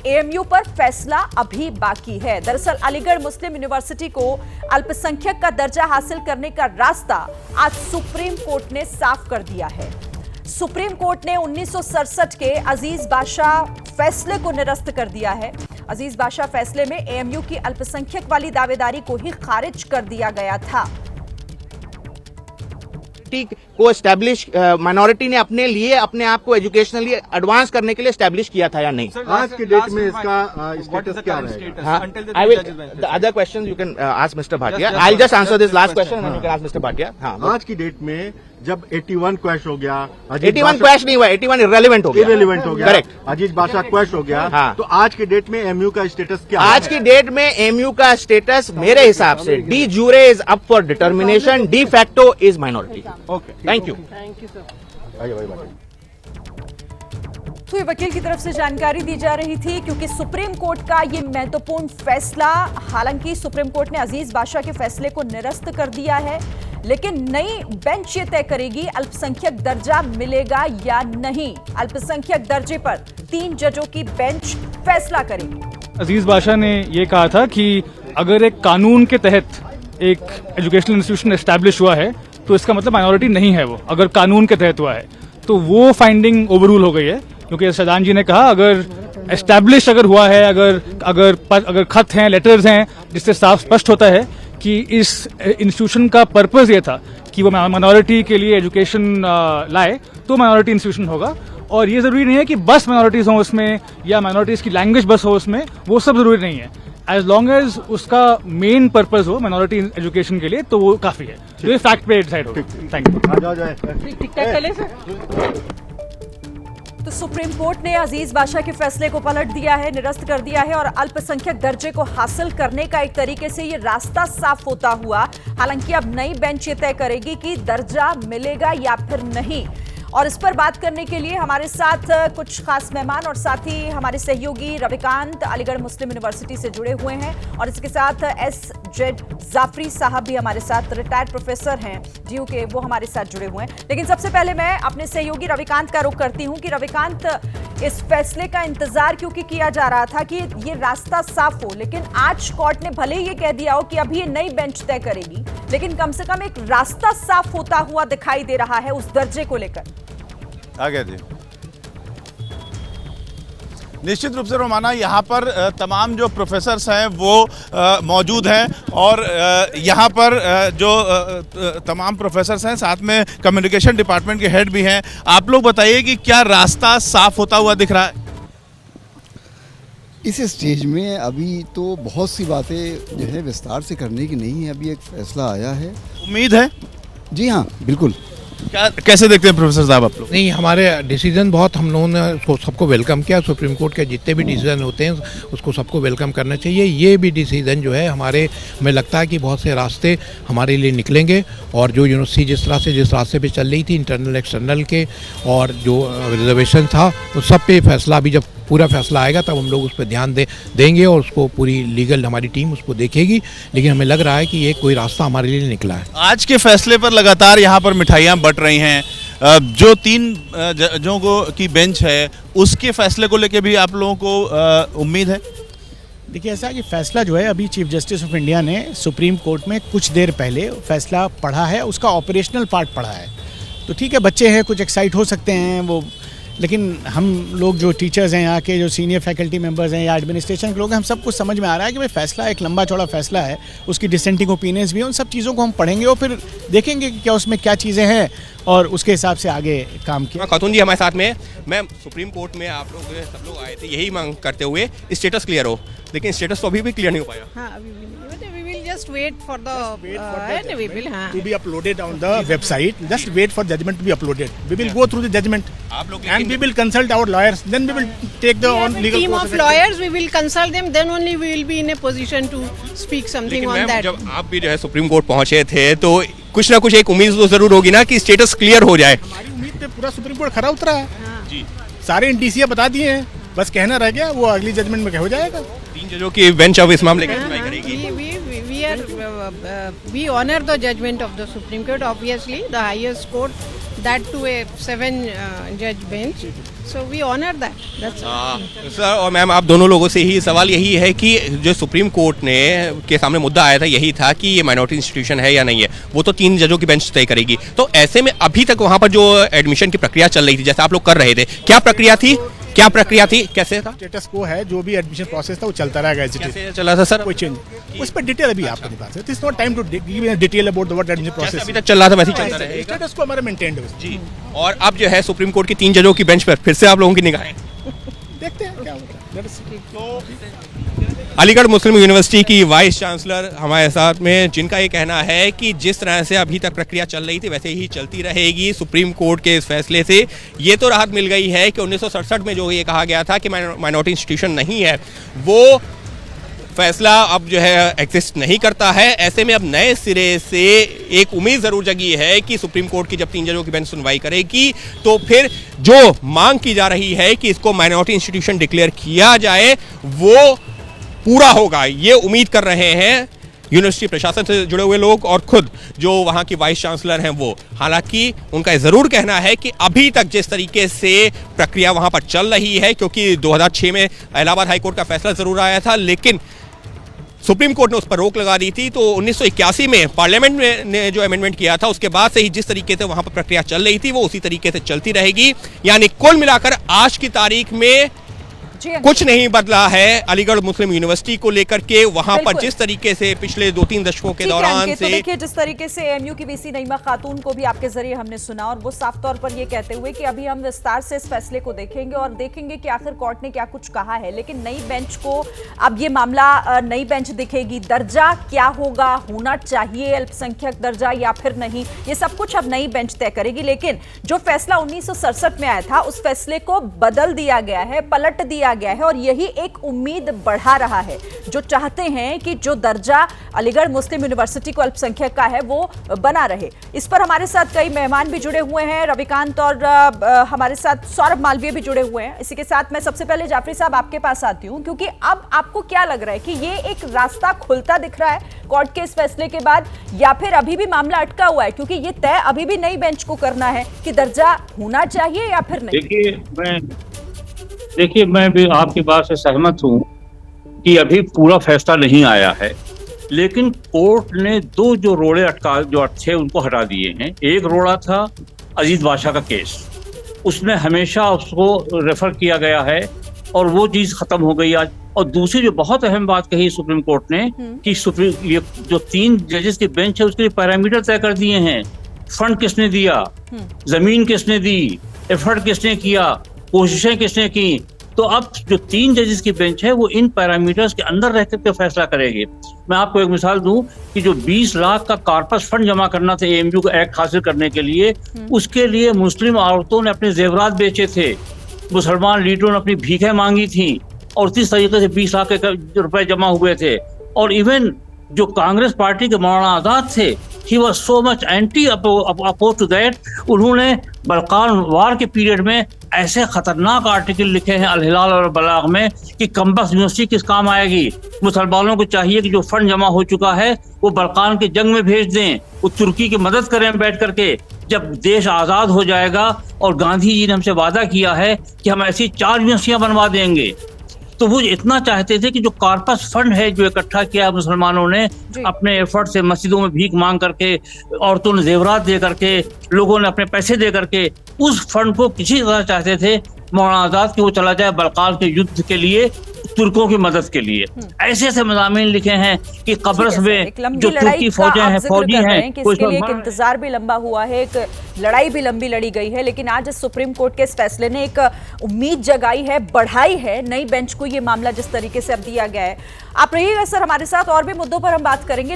AMU पर फैसला अभी बाकी है। दरअसल अलीगढ़ मुस्लिम यूनिवर्सिटी को अल्पसंख्यक का दर्जा हासिल करने का रास्ता आज सुप्रीम कोर्ट ने साफ कर दिया है। सुप्रीम कोर्ट ने 1967 के अजीज बादशाह फैसले को निरस्त कर दिया है। अजीज बादशाह फैसले में एएमयू की अल्पसंख्यक वाली दावेदारी को ही खारिज कर दिया गया था। को एस्टैब्लिश माइनॉरिटी ने अपने लिए अपने आप को एजुकेशनली एडवांस करने के लिए एस्टैब्लिश किया था या नहीं? आज की डेट में इसका स्टेटस क्या रहेगा? I will the other question you can ask mister Bhatia. I just answer this last question and you can ask mister Bhatia. आज की डेट में जब 81 क्वैश हो गया, 81 क्वैश नहीं हुआ, 81 इररेलेवेंट हो गया। करेक्ट। अजीज बादशाह क्वैश हो गया। हाँ। तो आज की डेट में एमयू का स्टेटस क्या? आज की डेट में एमयू का स्टेटस मेरे हिसाब से D jure is up for determination, de facto is minority. Okay, thank you. तो ये वकील की तरफ से जानकारी दी जा रही थी, क्योंकि सुप्रीम कोर्ट का ये महत्वपूर्ण फैसला, हालांकि सुप्रीम कोर्ट ने अजीज बादशाह के फैसले को निरस्त कर दिया है, लेकिन नई बेंच ये तय करेगी अल्पसंख्यक दर्जा मिलेगा या नहीं। अल्पसंख्यक दर्जे पर 3 जजों की बेंच फैसला करेगी। अजीज बादशाह ने ये कहा था कि अगर एक कानून के तहत एक एजुकेशनल इंस्टीट्यूशन एस्टैब्लिश हुआ है तो इसका मतलब माइनॉरिटी नहीं है वो, अगर कानून के तहत हुआ है। तो वो फाइंडिंग ओवररूल हो गई है, क्योंकि शहजान जी ने कहा अगर एस्टैब्लिश अगर हुआ है, अगर खत हैं, लेटर्स हैं, जिससे साफ स्पष्ट होता है कि इस इंस्टीट्यूशन का पर्पस ये था कि वो माइनॉरिटी के लिए एजुकेशन लाए, तो माइनॉरिटी इंस्टीट्यूशन होगा। और ये जरूरी नहीं है कि बस माइनॉरिटीज हो उसमें या माइनॉरिटीज की लैंग्वेज बस हो उसमें, वो सब जरूरी नहीं है। एज लॉन्ग एज उसका मेन पर्पस हो माइनॉरिटी एजुकेशन के लिए, तो वो काफी है। तो ये फैक्ट पे डिसाइड होगा। Thank you. तो सुप्रीम कोर्ट ने अजीज बादशाह के फैसले को पलट दिया है, निरस्त कर दिया है और अल्पसंख्यक दर्जे को हासिल करने का एक तरीके से ये रास्ता साफ होता हुआ, हालांकि अब नई बेंच ये तय करेगी कि दर्जा मिलेगा या फिर नहीं। और इस पर बात करने के लिए हमारे साथ कुछ खास मेहमान और साथ ही हमारे सहयोगी रविकांत अलीगढ़ मुस्लिम यूनिवर्सिटी से जुड़े हुए हैं, और इसके साथ एस.जेड. जाफरी साहब भी हमारे साथ, रिटायर्ड प्रोफेसर हैं डीयू के, वो हमारे साथ जुड़े हुए हैं। लेकिन सबसे पहले मैं अपने सहयोगी रविकांत का रुख करती हूं कि रविकांत, इस फैसले का इंतजार क्योंकि किया जा रहा था कि ये रास्ता साफ हो, लेकिन आज कोर्ट ने भले ही ये कह दिया हो कि अभी ये नई बेंच तय करेगी, लेकिन कम से कम एक रास्ता साफ होता हुआ दिखाई दे रहा है उस दर्जे को लेकर। आगे जी, निश्चित रूप से रोमाना, यहाँ पर तमाम जो प्रोफेसर्स हैं वो मौजूद हैं, और यहाँ पर जो तमाम प्रोफेसर्स हैं, साथ में कम्युनिकेशन डिपार्टमेंट के हेड भी हैं। आप लोग बताइए कि क्या रास्ता साफ होता हुआ दिख रहा है? इस स्टेज में अभी तो बहुत सी बातें जो है विस्तार से करने की नहीं है, अभी एक फैसला आया है। उम्मीद है? जी हाँ, बिल्कुल। क्या कैसे देखते हैं प्रोफेसर साहब आप लोग? नहीं, हमारे डिसीजन बहुत, हम लोगों ने सबको वेलकम किया। सुप्रीम कोर्ट के जितने भी डिसीजन होते हैं उसको सबको वेलकम करना चाहिए। ये भी डिसीजन जो है हमारे में लगता है कि बहुत से रास्ते हमारे लिए निकलेंगे, और जो यूनिवर्सिटी जिस रास्ते पे चल रही थी इंटरनल एक्सटर्नल के, और जो रिजर्वेशन था, उस सब पे फैसला, अभी जब पूरा फैसला आएगा तब हम लोग उस पर ध्यान देंगे और उसको पूरी लीगल हमारी टीम उसको देखेगी। लेकिन हमें लग रहा है कि ये कोई रास्ता हमारे लिए निकला है। आज के फैसले पर लगातार यहाँ पर मिठाइयाँ बंट रही हैं। जो 3 जजों की बेंच है, उसके फैसले को लेकर भी आप लोगों को उम्मीद है? देखिए, ऐसा कि फैसला जो है अभी चीफ जस्टिस ऑफ इंडिया ने सुप्रीम कोर्ट में कुछ देर पहले फैसला पढ़ा है, उसका ऑपरेशनल पार्ट पढ़ा है। तो ठीक है, बच्चे हैं, कुछ एक्साइट हो सकते हैं वो, लेकिन हम लोग जो टीचर्स हैं, यहाँ के जो सीनियर फैकल्टी मेंबर्स हैं या एडमिनिस्ट्रेशन के लोग हैं, हम सब कुछ समझ में आ रहा है कि भाई फैसला एक लंबा चौड़ा फैसला है, उसकी डिसेंटिंग ओपिनियंस भी हैं, उन सब चीज़ों को हम पढ़ेंगे और फिर देखेंगे कि क्या उसमें क्या चीज़ें हैं और उसके हिसाब से आगे काम किया। खातून जी हमारे साथ में, मैं सुप्रीम कोर्ट में आप लोग सब लोग आए थे यही मांग करते हुए स्टेटस क्लियर हो, लेकिन स्टेटस तो अभी भी क्लियर नहीं हो पाया। हाँ, अभी भी नहीं। Just wait for the we will to be uploaded on the website. Just wait for judgment to be uploaded. We will go through the judgment and we will consult our lawyers. Then we will take the on legal team of lawyers. We will consult them. Then only we will be in a position to speak something on that. जब आप भी जो है supreme court पहुंचे थे तो कुछ ना कुछ एक उम्मीद तो जरूर होगी ना कि स्टेटस क्लियर हो जाए। हमारी उम्मीद पे पूरा सुप्रीम कोर्ट खरा उतरा है जी, सारे इंडीसिया बता दिए हैं, बस कहना रह गया, वो अगली जजमेंट में हो जाएगा। 3 जजों की बेंच अब इस मामले की सुनवाई करेगी। We honor the judgment of the Supreme Court. Obviously, the highest court that to a 7-judge bench. So we honor that. That's all. Sir और मैम आप दोनों लोगों से ही सवाल यही है कि जो सुप्रीम कोर्ट ने के सामने मुद्दा आया था यही था कि ये माइनॉरिटी इंस्टीट्यूशन है या नहीं है, वो तो 3 जजों की बेंच तय करेगी। तो ऐसे में अभी तक वहाँ पर जो एडमिशन की प्रक्रिया चल रही थी, जैसे आप लोग कर रहे थे, क्या प्रक्रिया थी, कैसे था? स्टेटस को है, जो भी एडमिशन प्रोसेस था वो चलता रहेगा। कैसे चला था सर? कोई चेंज, उस पर डिटेल अभी आपके पास है। It's not time to give detail about the what admission process अभी तक चल रहा था वैसे ही चलता रहेगा। स्टेटस को हमारा मेंटेन्ड है जी। और अब जो है सुप्रीम कोर्ट की 3 जजों की बेंच पर फिर से आप लोगों की निगाहें, देखते हैं क्या होता है। अलीगढ़ मुस्लिम यूनिवर्सिटी की वाइस चांसलर हमारे साथ में, जिनका ये कहना है कि जिस तरह से अभी तक प्रक्रिया चल रही थी वैसे ही चलती रहेगी। सुप्रीम कोर्ट के इस फैसले से ये तो राहत मिल गई है कि 1967 में जो ये कहा गया था कि माइनॉरिटी इंस्टीट्यूशन नहीं है, वो फैसला अब जो है एग्जिस्ट नहीं करता है। ऐसे में अब नए सिरे से एक उम्मीद ज़रूर जगी है कि सुप्रीम कोर्ट की जब 3 जजों की बेंच सुनवाई करेगी तो फिर जो मांग की जा रही है कि इसको माइनॉरिटी इंस्टीट्यूशन डिक्लेयर किया जाए वो पूरा होगा। ये उम्मीद कर रहे हैं यूनिवर्सिटी प्रशासन से जुड़े हुए लोग और खुद जो वहाँ की वाइस चांसलर हैं वो। हालांकि उनका ज़रूर कहना है कि अभी तक जिस तरीके से प्रक्रिया वहाँ पर चल रही है, क्योंकि 2006 में इलाहाबाद हाईकोर्ट का फैसला ज़रूर आया था लेकिन सुप्रीम कोर्ट ने उस पर रोक लगा दी थी, तो 1981 में पार्लियामेंट ने जो अमेंडमेंट किया था उसके बाद से ही जिस तरीके से वहाँ पर प्रक्रिया चल रही थी वो उसी तरीके से चलती रहेगी। यानी कुल मिलाकर आज की तारीख में कुछ नहीं बदला है अलीगढ़ मुस्लिम यूनिवर्सिटी को लेकर के। वहां पर जिस तरीके से पिछले 2-3 दशकों के दौरान से देखिए जिस तरीके से एएमयू की वीसी नईमा खातून को भी आपके जरिए हमने सुना और वो साफ तौर पर ये कहते हुए कि अभी हम विस्तार से इस फैसले को देखेंगे और देखेंगे कि आखिर कोर्ट ने क्या कुछ कहा है। लेकिन नई बेंच को अब ये मामला नई बेंच दिखेगी, दर्जा क्या होगा, होना चाहिए अल्पसंख्यक दर्जा या फिर नहीं, ये सब कुछ अब नई बेंच तय करेगी। लेकिन जो फैसला 1967 में आया था उस फैसले को बदल दिया गया है, पलट दिया गया है और यही एक उम्मीद बढ़ा रहा है। जो चाहते हैं कि जो दर्जा अलीगढ़ मुस्लिम यूनिवर्सिटी को अल्पसंख्यक का है वो बना रहे। इस पर हमारे साथ कई मेहमान भी जुड़े हुए हैं, रविकांत और हमारे साथ सौरभ मालवीय भी जुड़े हुए हैं। इसी के साथ मैं सबसे पहले जाफरी साहब आपके पास आती हूं, क्योंकि अब आपको क्या लग रहा है कि ये एक रास्ता खुलता दिख रहा है कोर्ट के इस फैसले के बाद, या फिर अभी भी मामला अटका हुआ है? क्योंकि ये तय अभी भी नई बेंच को करना है कि दर्जा होना चाहिए या फिर नहीं। देखिए मैं भी आपकी बात से सहमत हूँ कि अभी पूरा फैसला नहीं आया है, लेकिन कोर्ट ने 2 जो रोड़े जो थे उनको हटा दिए हैं। एक रोड़ा था अजीज बादशाह का केस, उसमें हमेशा उसको रेफर किया गया है और वो चीज़ खत्म हो गई आज। और दूसरी जो बहुत अहम बात कही सुप्रीम कोर्ट ने कि ये जो 3 जजेस की बेंच है उसके लिए पैरामीटर तय कर दिए हैं। फंड किसने दिया, जमीन किसने दी, एफर्ट किसने किया, कोशिशें किसने की। तो अब जो 3 जजेस की बेंच है वो इन पैरामीटर्स के अंदर रह करके फैसला करेगी। मैं आपको एक मिसाल दूं कि जो 20 लाख का कॉर्पस फंड जमा करना था एएमयू को एक्ट हासिल करने के लिए, उसके लिए मुस्लिम औरतों ने अपने जेवरात बेचे थे, मुसलमान लीडरों ने अपनी भीखें मांगी थी और इस तरीके से 20 लाख रुपए जमा हुए थे। और इवन जो कांग्रेस पार्टी के मौलाना आजाद थे, he was so much anti opposed to that, उन्होंने बल्कान वार के पीरियड में ऐसे खतरनाक आर्टिकल लिखे हैं अल हिलाल और बलाग में कि कम्बख्त यूनिवर्सिटी किस काम आएगी। मुसलमानों को चाहिए कि जो फंड जमा हो चुका है वो बल्कान के जंग में भेज दें, वो तुर्की की मदद करें बैठ करके। जब देश आज़ाद हो जाएगा, और गांधी जी ने हमसे वादा किया है कि हम ऐसी 4 यूनिवर्सिटियाँ बनवा देंगे, तो वो इतना चाहते थे कि जो कॉर्पस फंड है जो इकट्ठा किया मुसलमानों ने अपने एफर्ट से, मस्जिदों में भीख मांग करके, औरतों ने जेवरात दे करके, लोगों ने अपने पैसे दे करके, उस फंड को किसी तरह चाहते थे मौलाना आजाद कि वो चला जाए बल्कान के युद्ध के लिए, तुर्कों की मदद के लिए। ऐसे ऐसे मज़ामीन लिखे हैं कि कब्रस में जो तुर्की फौजी हैं इसके लिए एक इंतजार भी लंबा हुआ है, एक लड़ाई भी लंबी लड़ी गई है। लेकिन आज सुप्रीम कोर्ट के इस फैसले ने एक उम्मीद जगाई है, बढ़ाई है नई बेंच को ये मामला जिस तरीके से अब दिया गया है। आप रहिएगा सर हमारे साथ, और भी मुद्दों पर हम बात करेंगे।